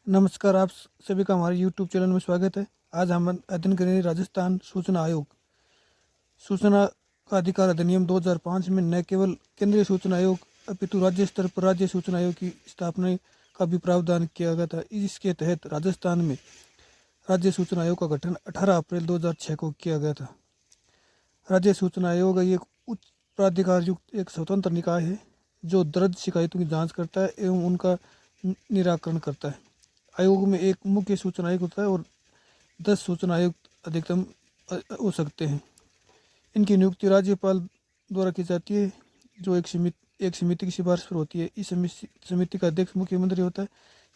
नमस्कार, आप सभी का हमारे YouTube चैनल में स्वागत है। आज हम अध्ययन करेंगे राजस्थान सूचना आयोग। सूचना का अधिकार अधिनियम 2005 में न केवल केंद्रीय सूचना आयोग अपितु राज्य स्तर पर राज्य सूचना आयोग की स्थापना का भी प्रावधान किया गया था। इसके तहत राजस्थान में राज्य सूचना आयोग का गठन 18 अप्रैल 2006 को किया गया था। राज्य सूचना आयोग एक उच्च प्राधिकार युक्त एक स्वतंत्र निकाय है जो दर्ज शिकायतों की जांच करता है एवं उनका निराकरण करता है। आयोग में एक मुख्य सूचना आयुक्त होता है और 10 सूचना आयुक्त अधिकतम हो सकते हैं। इनकी नियुक्ति राज्यपाल द्वारा की जाती है, जो एक समिति की सिफारिश पर होती है। इस समिति का अध्यक्ष मुख्यमंत्री होता है,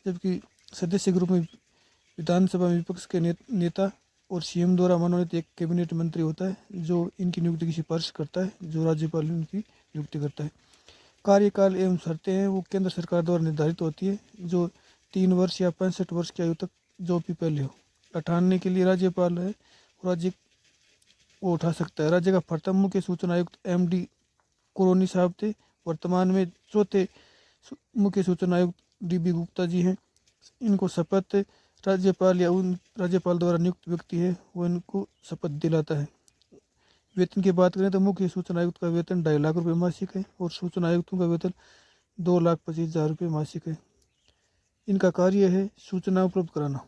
जबकि सदस्य के रूप में विधानसभा में विपक्ष के नेता और सीएम द्वारा मनोनीत एक कैबिनेट मंत्री होता है, जो इनकी नियुक्ति की सिफारिश करता है, जो राज्यपाल इनकी नियुक्ति करता है। कार्यकाल एवं शर्तें हैं वो केंद्र सरकार द्वारा निर्धारित होती है, जो 3 वर्ष या 65 वर्ष की आयु तक जो भी पहले हो। अठानने के लिए राज्यपाल है, राज्य वो उठा सकता है। राज्य का प्रथम मुख्य सूचना आयुक्त MD कोरोनी साहब थे। वर्तमान में चौथे मुख्य सूचना आयुक्त DB गुप्ता जी हैं। इनको शपथ राज्यपाल या उन राज्यपाल द्वारा नियुक्त व्यक्ति है वो इनको शपथ दिलाता है। वेतन की बात करें तो मुख्य सूचना आयुक्त का वेतन 2.5 लाख रुपये मासिक है और सूचना आयुक्तों का वेतन 2,25,000 रुपये मासिक है। इनका कार्य है सूचना उपलब्ध कराना।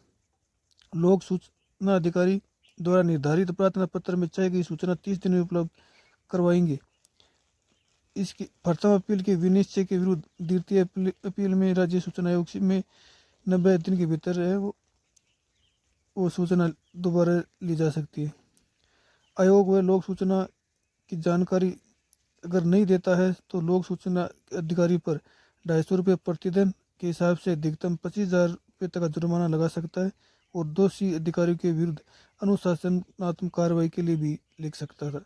लोक सूचना अधिकारी द्वारा निर्धारित प्रार्थना पत्र में चाहिए गई सूचना 30 दिन में उपलब्ध करवाएंगे। इसकी प्रथम अपील के विनिश्चय के विरुद्ध द्वितीय अपील में राज्य सूचना आयोग में 90 दिन के भीतर है वो सूचना दोबारा ली जा सकती है। आयोग व लोक सूचना की जानकारी अगर नहीं देता है तो लोक सूचना अधिकारी पर 250 रुपये प्रतिदिन के हिसाब से अधिकतम 25,000 रुपये तक का जुर्माना लगा सकता है और दोषी अधिकारियों के विरुद्ध अनुशासनात्मक कार्रवाई के लिए भी लिख सकता है।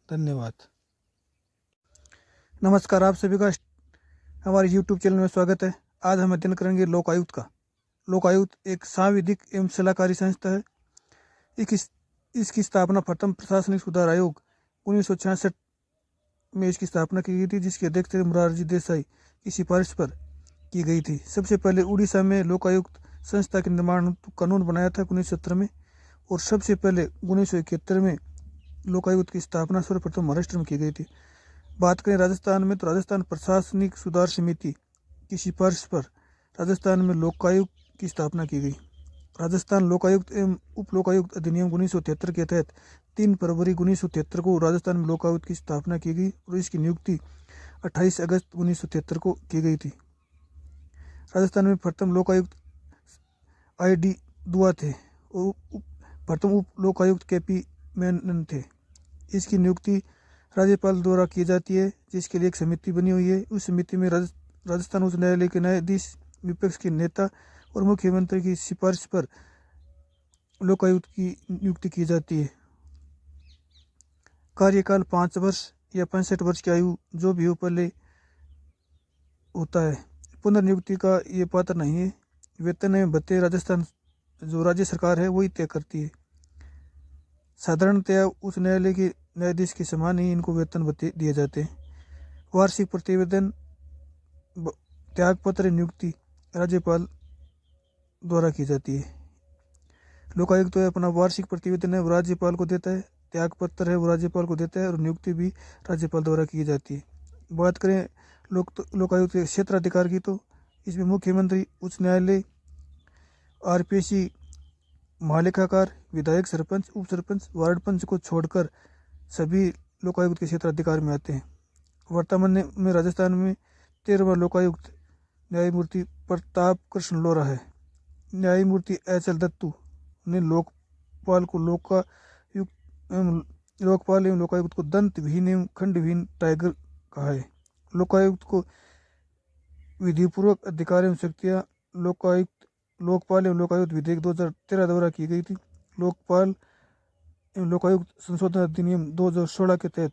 धन्यवाद। नमस्कार, आप सभी का हमारे YouTube चैनल में स्वागत है। आज हम अध्ययन करेंगे लोकायुक्त का। लोकायुक्त एक सांविधिक एवं सलाहकारी संस्था है। इसकी स्थापना प्रथम प्रशासनिक सुधार आयोग 1966 में इसकी स्थापना की गई थी, जिसके अध्यक्ष मोरारजी देसाई की सिफारिश पर की गई थी। सबसे पहले उड़ीसा में लोकायुक्त संस्था के निर्माण कानून बनाया था 1970 में, और सबसे पहले 1971 में लोकायुक्त की स्थापना सर्वप्रथम महाराष्ट्र में की गई थी। बात करें राजस्थान में तो राजस्थान प्रशासनिक सुधार समिति की सिफारिश पर राजस्थान में लोकायुक्त की स्थापना की गई। राजस्थान लोकायुक्त एवं उप लोकायुक्त अधिनियम 1973 के तहत 3 फरवरी 1973 को राजस्थान में लोकायुक्त की स्थापना की गई और इसकी नियुक्ति 28 अगस्त 1973 को की गई थी। राजस्थान में प्रथम लोकायुक्त ID दुआ थे और प्रथम उप लोकायुक्त KP मेनन थे। इसकी नियुक्ति राज्यपाल द्वारा की जाती है, जिसके लिए एक समिति बनी हुई है। उस समिति में राजस्थान उच्च न्यायालय के न्यायाधीश, विपक्ष के नेता और मुख्यमंत्री की सिफारिश पर लोकायुक्त की नियुक्ति की जाती है। कार्यकाल 5 वर्ष या 65 वर्ष की आयु जो भी हो पहले होता है। पुनर्नियुक्ति का ये पात्र नहीं है। वेतन एवं भत्ते राजस्थान जो राज्य सरकार है वही तय करती है। साधारणतया उच्च न्यायालय के न्यायाधीश के समान ही इनको वेतन भत्ते दिए जाते हैं। वार्षिक प्रतिवेदन, त्यागपत्र नियुक्ति राज्यपाल द्वारा की जाती है। लोकायुक्त तो अपना वार्षिक प्रतिवेदन है वो राज्यपाल को देता है, त्यागपत्र है वो राज्यपाल को देता है और नियुक्ति भी राज्यपाल द्वारा की जाती है। बात करें लोकायुक्त के क्षेत्राधिकार की तो इसमें मुख्यमंत्री, उच्च न्यायालय, RPC, महालेखाकार, विधायक, सरपंच, उप सरपंच, वार्ड पंच को छोड़कर सभी लोकायुक्त के क्षेत्राधिकार में आते हैं। वर्तमान में राजस्थान में 13वां लोकायुक्त न्यायमूर्ति प्रताप कृष्ण लोरा है। न्यायमूर्ति HL दत्तू ने लोकपाल एवं लोकायुक्त को दंत विहीन एवं खंड विहीन टाइगर कहा है। लोकायुक्त को विधिपूर्वक अधिकार एवं शक्तियाँ लोकपाल एवं लोकायुक्त विधेयक 2013 द्वारा की गई थी। लोकपाल एवं लोकायुक्त संशोधन अधिनियम 2016 के तहत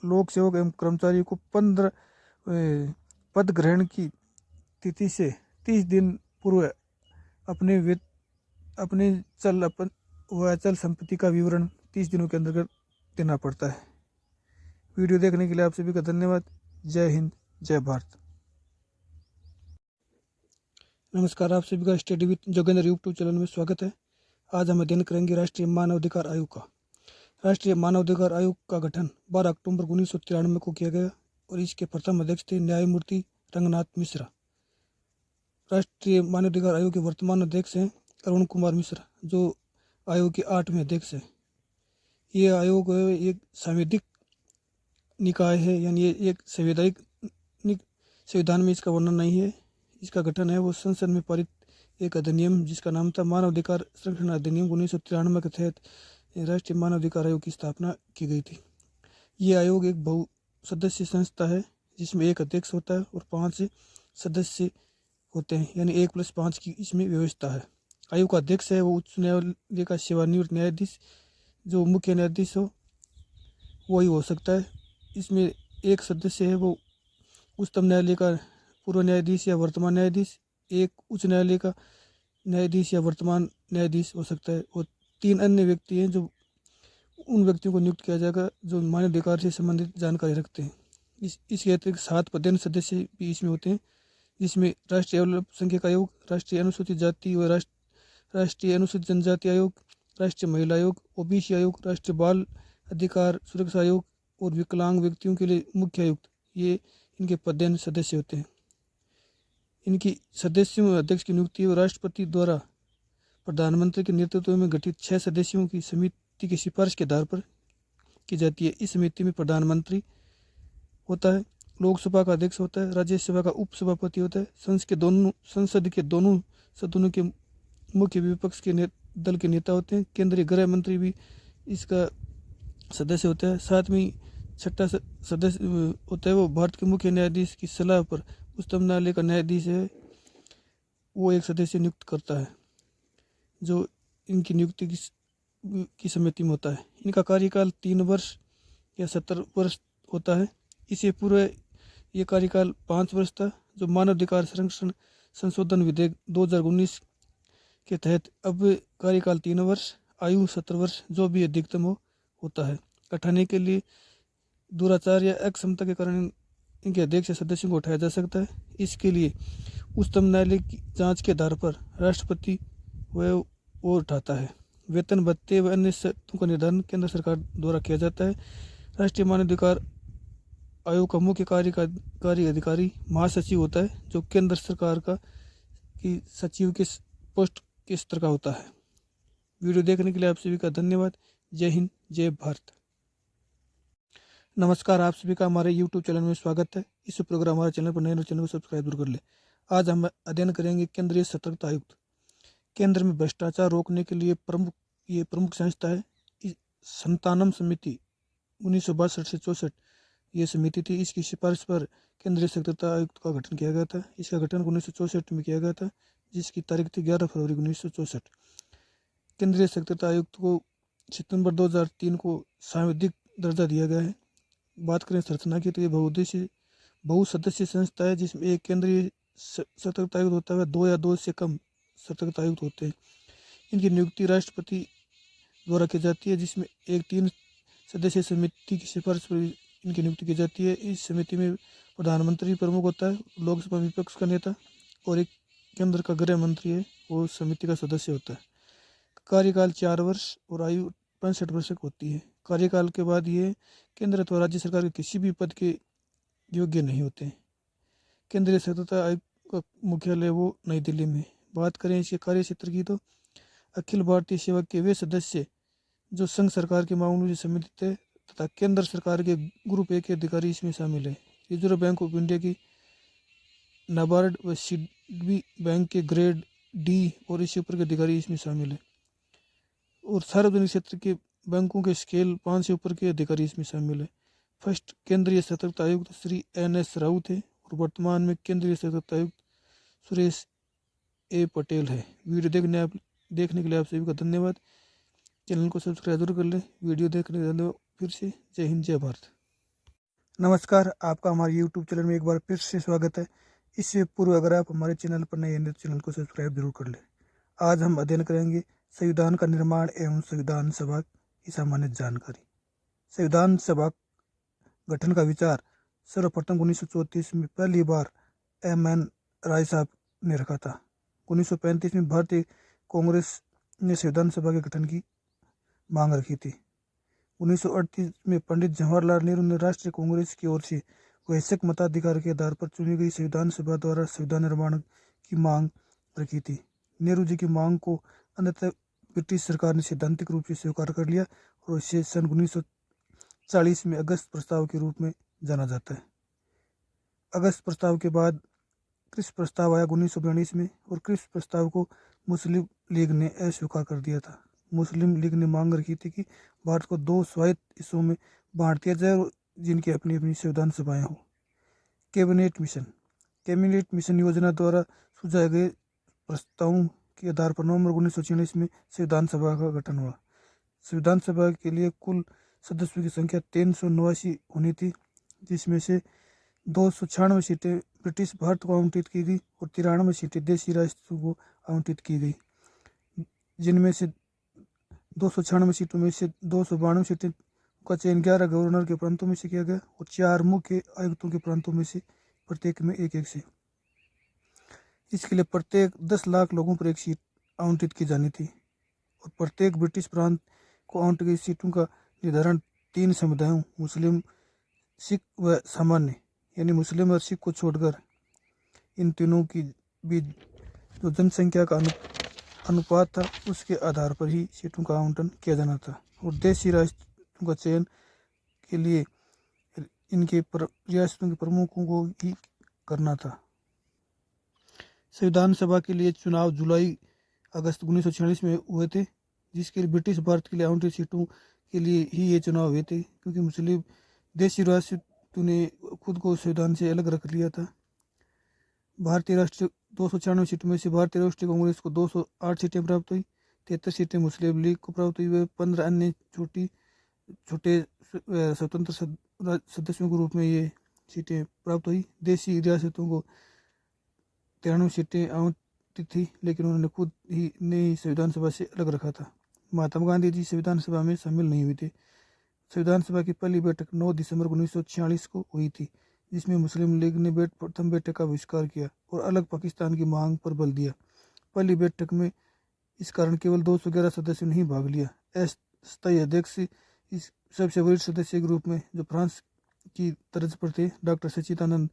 लोक सेवक एवं कर्मचारी को 15 पद ग्रहण की तिथि से 30 दिन पूर्व अपने अचल संपत्ति का विवरण 30 दिनों के अंतर्गत देना पड़ता है। वीडियो देखने के लिए आप सभी का धन्यवाद। जय हिंद, जय भारत। नमस्कार, आप सभी का study with Jogendra YouTube channel में स्वागत है। आज हम अध्ययन करेंगे राष्ट्रीय मानवाधिकार आयोग का। राष्ट्रीय मानवाधिकार आयोग का गठन 12 अक्टूबर 1993 को किया गया और इसके प्रथम अध्यक्ष थे न्यायमूर्ति रंगनाथ मिश्रा। राष्ट्रीय मानवाधिकार आयोग के वर्तमान अध्यक्ष हैं अरुण कुमार मिश्रा, जो आयोग के 8वें अध्यक्ष हैं। ये आयोग एक संवैधानिक निकाय है, यानी ये एक संविधान में इसका वर्णन नहीं है। इसका गठन है वो संसद में पारित एक अधिनियम जिसका नाम था मानवाधिकार संरक्षण अधिनियम 1993 के तहत राष्ट्रीय मानवाधिकार आयोग की स्थापना की गई थी। ये आयोग एक बहुसदस्यीय संस्था है जिसमें एक अध्यक्ष होता है और 5 सदस्य होते हैं, यानी 1+5 की इसमें व्यवस्था है। आयोग का अध्यक्ष है वो उच्च न्यायालय का सेवानिवृत्त न्यायाधीश, जो मुख्य न्यायाधीश हो वही हो सकता है। इसमें एक सदस्य है वो उच्चतम न्यायालय का पूर्व न्यायाधीश या वर्तमान न्यायाधीश, एक उच्च न्यायालय का न्यायाधीश या वर्तमान न्यायाधीश हो सकता है, और 3 अन्य व्यक्ति हैं जो उन व्यक्तियों को नियुक्त किया जाएगा जो मानवाधिकार से संबंधित जानकारी रखते हैं। इसके अतिरिक्त 7 पदेन सदस्य भी इसमें होते हैं, जिसमें राष्ट्रीय अल्पसंख्यक आयोग, राष्ट्रीय अनुसूचित जाति व राष्ट्रीय अनुसूचित जनजाति आयोग, राष्ट्रीय महिला आयोग, ओबीसी आयोग, राष्ट्रीय बाल अधिकार सुरक्षा आयोग और विकलांग व्यक्तियों के लिए मुख्य आयुक्त, ये इनके पदेन सदस्य होते हैं। इनकी सदस्यों अध्यक्ष की नियुक्ति राष्ट्रपति द्वारा प्रधानमंत्री के नेतृत्व में गठित 6 सदस्यों की समिति की सिफारिश के आधार पर की जाती है। इस समिति में प्रधानमंत्री होता है, लोकसभा का अध्यक्ष होता है, राज्यसभा का उपसभापति होता है, संसद के दोनों सदनों के मुख्य विपक्ष के दल के नेता होते हैं, केंद्रीय गृह मंत्री भी इसका सदस्य होता है। साथ में 6ठा सदस्य होता है वो भारत के मुख्य न्यायाधीश की सलाह पर उच्चतम न्यायालय का न्यायाधीश है, वो एक सदस्य नियुक्त करता है जो इनकी नियुक्ति की समिति में होता है। इनका कार्यकाल 3 वर्ष या 70 वर्ष होता है। इससे पूर्व ये कार्यकाल 5 वर्ष था, जो मानवाधिकार संरक्षण संशोधन विधेयक 2019 के तहत अब कार्यकाल 3 वर्ष, आयु 70 वर्ष जो भी अधिकतम होता है। हटाने के लिए दुराचार या अक्षमता के कारण इनके अध्यक्ष सदस्यों को उठाया जा सकता है। इसके लिए उच्चतम न्यायालय की जांच के आधार पर राष्ट्रपति वह उठाता है। वेतन भत्ते व अन्य शर्तों का निर्धारण केंद्र सरकार द्वारा किया जाता है। राष्ट्रीय मानवाधिकार आयोग का मुख्य कार्यकारी अधिकारी महासचिव होता है, जो केंद्र सरकार का की सचिव के पोस्ट के स्तर का होता है। वीडियो देखने के लिए आप सभी का धन्यवाद। जय हिंद, जय भारत। नमस्कार, आप सभी का हमारे YouTube चैनल में स्वागत है। इस प्रोग्राम हमारे चैनल पर नए चैनल को सब्सक्राइब जरूर कर ले। आज हम अध्ययन करेंगे केंद्रीय सतर्कता आयुक्त। केंद्र में भ्रष्टाचार रोकने के लिए प्रमुख संस्था है। संतानम समिति 1962 से 64 ये समिति थी। इसकी सिफारिश पर केंद्रीय सतर्कता आयुक्त का गठन किया गया था। इसका गठन 1964 में किया गया था, जिसकी तारीख थी 11 फरवरी 1964। केंद्रीय सतर्कता आयुक्त को सितंबर 2003 को सांविधिक दर्जा दिया गया है। बात करें संरचना की तो ये बहुसदस्यीय संस्था है, जिसमें एक केंद्रीय सतर्कता आयुक्त होता है, 2 या 2 से कम सतर्कता आयुक्त होते हैं। इनकी नियुक्ति राष्ट्रपति द्वारा की जाती है, जिसमें एक 3 सदस्यीय समिति की सिफारिश पर इनकी नियुक्ति की जाती है। इस समिति में प्रधानमंत्री प्रमुख होता है, लोकसभा विपक्ष का नेता और एक केंद्र का गृह मंत्री है, वो समिति का सदस्य होता है। कार्यकाल 4 वर्ष और आयु 65 वर्ष होती है। कार्यकाल के बाद ये केंद्र अथवा राज्य सरकार के किसी भी पद के योग्य नहीं होते। केंद्रीय सतर्कता आयोग का मुख्यालय वो नई दिल्ली में। बात करें इसके कार्य क्षेत्र की तो अखिल भारतीय सेवा के वे सदस्य जो संघ सरकार के मामलों से संबंधित है तथा केंद्र सरकार के ग्रुप ए के अधिकारी इसमें शामिल है। रिजर्व बैंक ऑफ इंडिया की, नाबार्ड व सिडबी बैंक के ग्रेड डी और इससे ऊपर के अधिकारी इसमें शामिल है, और सार्वजनिक क्षेत्र के बैंकों के स्केल 5 से ऊपर के अधिकारी इसमें शामिल है। फर्स्ट केंद्रीय सतर्कता आयुक्त श्री NS राउत है और वर्तमान में केंद्रीय सतर्कता आयुक्त सुरेश A पटेल है। वीडियो देखने के लिए आप सभी का धन्यवाद। चैनल को सब्सक्राइब जरूर कर लें। वीडियो देखने के लिए धन्यवाद। फिर से जय हिंद, जय भारत। नमस्कार, आपका हमारे YouTube चैनल में एक बार फिर से स्वागत है। इससे पूर्व अगर आप हमारे चैनल पर नए हैं तो चैनल को सब्सक्राइब जरूर कर लें। आज हम अध्ययन करेंगे संविधान का निर्माण एवं संविधान सभा की सामान्य जानकारी। संविधान सभा गठन का विचार सर्वप्रथम 1934 में पहली बार MN राय साहब ने रखा था। 1935 में भारतीय कांग्रेस ने संविधान सभा के गठन की मांग रखी थी। 1938 में पंडित जवाहरलाल नेहरू ने राष्ट्रीय कांग्रेस की ओर से वैश्विक मताधिकार के आधार पर चुनी गई संविधान सभा द्वारा संविधान निर्माण की मांग रखी थी। नेहरू जी की मांग को अंततः ब्रिटिश सरकार ने सैद्धांतिक रूप से स्वीकार कर लिया और इसे सन 1940 में अगस्त प्रस्ताव के रूप में जाना जाता है। अगस्त प्रस्ताव के बाद क्रिप्स प्रस्ताव आया 1942 में और क्रिप्स प्रस्ताव को मुस्लिम लीग ने अस्वीकार कर दिया था। मुस्लिम लीग ने मांग रखी थी कि भारत को 2 स्वायत्त हिस्सों में बांट दिया जाए और जिनकी अपनी अपनी संविधान सभाएं हों। कैबिनेट मिशन योजना द्वारा सुझाए गए प्रस्तावों के आधार पर नवंबर 1946 में संविधान सभा का गठन हुआ। संविधान सभा के लिए कुल सदस्यों की संख्या 389 होनी थी, जिसमें से 296 सीटें ब्रिटिश भारत को आवंटित की गई और 93 सीटें देशी राष्ट्रों को आवंटित की गई, जिनमें से 296 सीटों में से 292 सीटें का चयन 11 गवर्नर के प्रांतों में से किया गया और 4 मुख्य आयुक्तों के प्रांतों में से प्रत्येक में एक से। इसके लिए प्रत्येक 10 लाख लोगों पर एक सीट आवंटित की जानी थी और प्रत्येक ब्रिटिश प्रांत को आवंटित गई सीटों का निर्धारण 3 समुदायों मुस्लिम, सिख व सामान्य यानी मुस्लिम और सिख को छोड़कर इन तीनों की बीच जो जनसंख्या का अनुपात था उसके आधार पर ही सीटों का आवंटन किया जाना था और देशी राष्ट्रों का चयन के लिए इनके रियासतों के प्रमुखों को ही करना था। संविधान सभा के लिए चुनाव जुलाई-अगस्त 1946 में हुए थे, जिसके लिए ब्रिटिश भारत के लिए आवंटित सीटों के लिए ही ये चुनाव हुए थे, क्योंकि मुस्लिम देशी राष्ट्रों ने खुद को संविधान से अलग रख लिया था। भारतीय राष्ट्रीय 296 सीटों में से भारतीय राष्ट्रीय कांग्रेस को 208 सीटें प्राप्त हुई, 73 सीटें मुस्लिम लीग को प्राप्त हुई व 15 अन्य छोटे स्वतंत्र सदस्यों के रूप में ये सीटें प्राप्त हुई। देशी रियासतों को 93 सीटें आवंटित थी, लेकिन उन्होंने खुद ही नई संविधान सभा से अलग रखा था। महात्मा गांधी जी संविधान सभा में शामिल नहीं हुए थे। संविधान सभा की पहली बैठक 9 दिसंबर 1946 को हुई थी, जिसमें मुस्लिम लीग ने प्रथम बैठक का बहिष्कार किया और अलग पाकिस्तान की मांग पर बल दिया। पहली बैठक में इस कारण केवल 211 सदस्यों ने ही भाग लिया। अस्थायी अध्यक्ष इस सबसे वरिष्ठ सदस्य के रूप में, जो फ्रांस की तर्ज पर थे, डॉक्टर सच्चिदानंद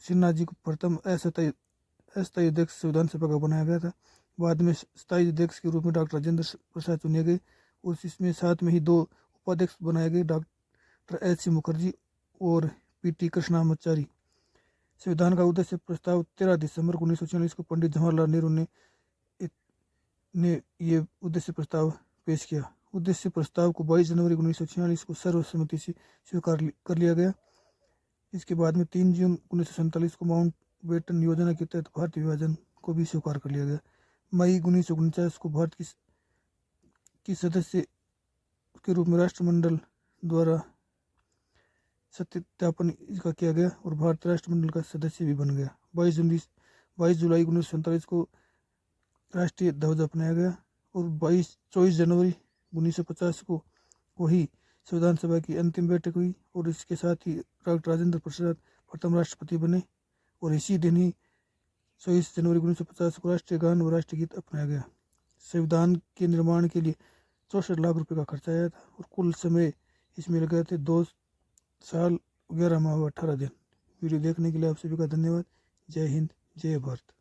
सिन्हा जी को प्रथम अस्थायी अध्यक्ष संविधान सभा का बनाया गया था। बाद में स्थायी अध्यक्ष के रूप में डॉक्टर राजेंद्र प्रसाद चुने गए और इसमें साथ में ही 2 उपाध्यक्ष बनाए गए, डॉक्टर एच.सी. मुखर्जी और पी.टी. कृष्णामाचारी। संविधान का उद्देश्य प्रस्ताव 13 दिसंबर 1946 को पंडित जवाहरलाल नेहरू ने ये उद्देश्य प्रस्ताव पेश किया। उद्देश्य प्रस्ताव को 22 जनवरी 1946 को सर्वसम्मति से स्वीकार कर लिया गया। इसके बाद में 3 जून 1947 को माउंटबेटन योजना के तहत भारत विभाजन को भी स्वीकार कर लिया गया। मई 1949 को भारत की सदस्य के रूप में राष्ट्रमंडल द्वारा सत्यापन इसका किया गया और भारत राष्ट्रमंडल का सदस्य भी बन गया। 22 जुलाई 1947 को राष्ट्रीय ध्वज अपनाया गया और 24 जनवरी 1950 को ही संविधान सभा की अंतिम बैठक हुई और इसके साथ ही डॉक्टर राजेंद्र प्रसाद प्रथम राष्ट्रपति बने और इसी दिन ही 24 जनवरी 1950 को राष्ट्रीय गान व राष्ट्रीय गीत अपनाया गया। संविधान के निर्माण के लिए 64 लाख रुपए का खर्चा आया था और कुल समय इसमें लगे थे 2 साल 11 माह व 18 दिन। वीडियो देखने के लिए आप सभी का धन्यवाद। जय हिंद, जय भारत।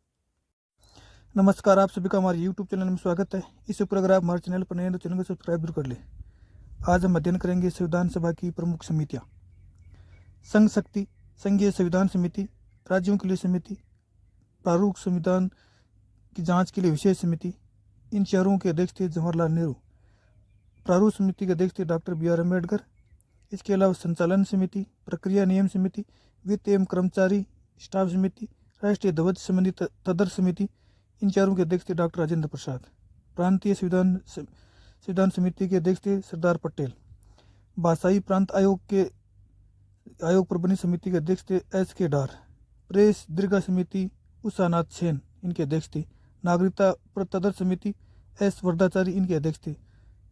नमस्कार, आप सभी का हमारे यूट्यूब चैनल में स्वागत है। इस ऊपर अगर आप हमारे चैनल पर नए हैं तो चैनल को सब्सक्राइब जरूर कर लें। आज हम अध्ययन करेंगे संविधान सभा की प्रमुख समितियाँ। संघ शक्ति, संघीय संविधान समिति, राज्यों के लिए समिति, प्रारूप संविधान की जांच के लिए विशेष समिति। इन चारों के अध्यक्ष थे जवाहरलाल नेहरू। प्रारूप समिति के अध्यक्ष थे डॉक्टर बी.आर. अम्बेडकर। इसके अलावा संचालन समिति, प्रक्रिया नियम समिति, वित्त एवं कर्मचारी स्टाफ समिति, राष्ट्रीय ध्वज संबंधी तदर्थ समिति, इन चारों के अध्यक्ष थे डॉक्टर राजेंद्र प्रसाद। प्रांतीय संविधान समिति के अध्यक्ष थे सरदार पटेल। भाषाई प्रांत आयोग प्रबंधन समिति के अध्यक्ष थे एस.के. डार। प्रेस दीर्घा समिति उषा नाथ सेन इनके अध्यक्ष थे। नागरिकता तदर्थ समिति एस. वरदाचारी इनके अध्यक्ष थे।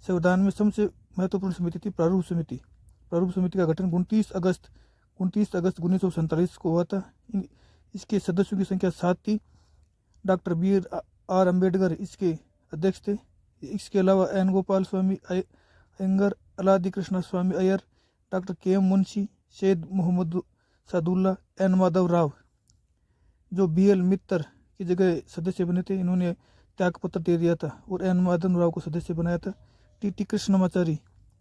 संविधान में सबसे महत्वपूर्ण समिति थी प्रारूप समिति। प्रारूप समिति का गठन 29 अगस्त 1947 को हुआ था। इसके सदस्यों की संख्या 7 थी। डॉक्टर बी आर अम्बेडकर इसके अध्यक्ष थे। इसके अलावा एन गोपाल स्वामी अयंगर, अलादि कृष्णा स्वामी अय्यर, डॉक्टर के एम मुंशी, सैयद मोहम्मद सादुल्ला, एन माधव राव जो बी एल मित्तर की जगह सदस्य बने थे, इन्होंने त्यागपत्र दे दिया था और एन माधव राव को सदस्य बनाया था। टी टी कृष्णमाचारी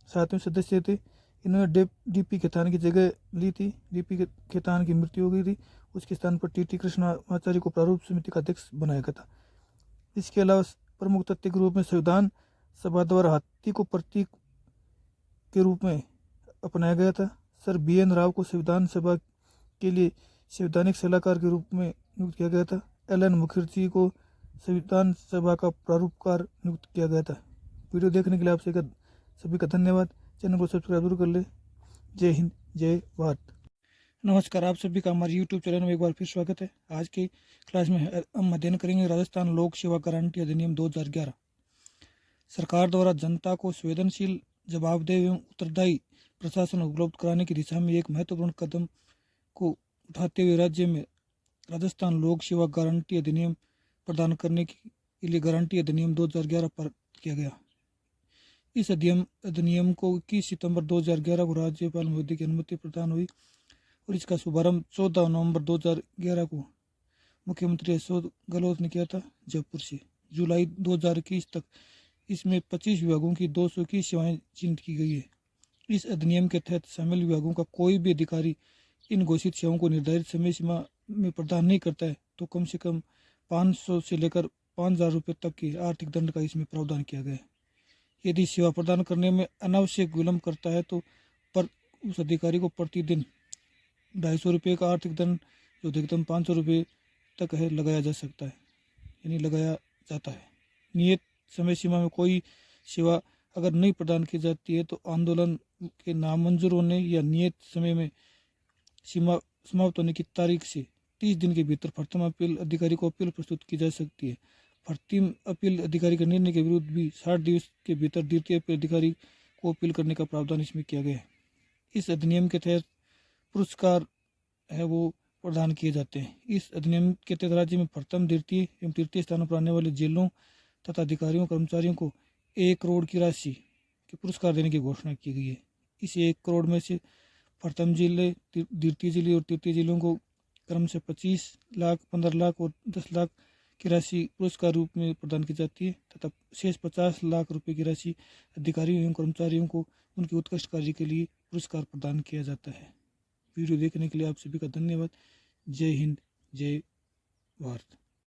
सातवें सदस्य थे, इन्होंने डी पी खेतान की जगह ली थी। डी पी खेतान की मृत्यु हो गई थी, उसके स्थान पर टी टी कृष्णमाचारी को प्रारूप समिति का अध्यक्ष बनाया गया था। इसके अलावा प्रमुख तथ्य के रूप में संविधान सभा द्वारा हाथी को प्रतीक के रूप में अपनाया गया था। सर बी एन राव को संविधान सभा के लिए संवैधानिक सलाहकार के रूप में नियुक्त किया गया था। एल एन मुखर्जी को संविधान सभा का प्रारूपकार नियुक्त किया गया था। वीडियो देखने के लिए आपसे सभी का धन्यवाद। चैनल को सब्सक्राइब जरूर कर ले। जय हिंद, जय भारत। नमस्कार, आप सभी का हमारे यूट्यूब चैनल में एक बार फिर स्वागत है। आज की क्लास में हम अध्ययन करेंगे राजस्थान लोक सेवा गारंटी अधिनियम 2011। सरकार द्वारा जनता को संवेदनशील, जवाबदेह एवं उत्तरदायी प्रशासन उपलब्ध कराने की दिशा में एक महत्वपूर्ण कदम को उठाते हुए राज्य में राजस्थान लोक सेवा गारंटी अधिनियम प्रदान करने के लिए गारंटी अधिनियम 2011 पर किया गया। इस अधिनियम को 21 सितंबर 2011 को राज्यपाल मोदी की अनुमति प्रदान हुई और इसका शुभारंभ 14 नवंबर 2011 को मुख्यमंत्री अशोक गहलोत ने किया था जयपुर से। जुलाई 2021 तक इसमें 25 विभागों की 221 सेवाएं चिन्हित की गई है। इस अधिनियम के तहत शामिल विभागों का कोई भी अधिकारी इन घोषित सेवाओं को निर्धारित समय सीमा में प्रदान नहीं करता है तो कम से कम 500 से लेकर 5000 रुपये तक के आर्थिक दंड का इसमें प्रावधान किया गया है। यदि सेवा प्रदान करने में अनावश्यक विलंब करता है तो पर उस अधिकारी को प्रतिदिन 250 रुपये का आर्थिक दंड जो अधिकतम 500 रुपये तक है लगाया जा सकता है, यानी लगाया जाता है। नियत समय सीमा में कोई सेवा अगर नहीं प्रदान की जाती है तो आंदोलन के नामंजूर होने या नियत समय में सीमा समाप्त होने की तारीख से 30 दिन के भीतर प्रथम अपील अधिकारी को अपील प्रस्तुत की जा सकती है। प्रथम अपील अधिकारी के निर्णय के विरुद्ध भी 60 दिवस के भीतर द्वितीय अपील अधिकारी को अपील करने का प्रावधान इसमें किया गया है। इस अधिनियम के तहत पुरस्कार है वो प्रदान किए जाते हैं। इस अधिनियम के तहत राज्य में प्रथम, द्वितीय एवं तृतीय स्थानों पर आने वाले जेलों तथा अधिकारियों कर्मचारियों को 1 करोड़ की राशि के पुरस्कार देने की घोषणा की गई है। इस 1 करोड़ में से प्रथम जिले, द्वितीय जिले और तृतीय जिलों को क्रम से 25 लाख, 15 लाख और 10 लाख की राशि पुरस्कार रूप में प्रदान की जाती है तथा शेष 50 लाख रुपए की राशि अधिकारियों एवं कर्मचारियों को उनके उत्कृष्ट कार्य के लिए पुरस्कार प्रदान किया जाता है। वीडियो देखने के लिए आप सभी का धन्यवाद। जय हिंद, जय भारत।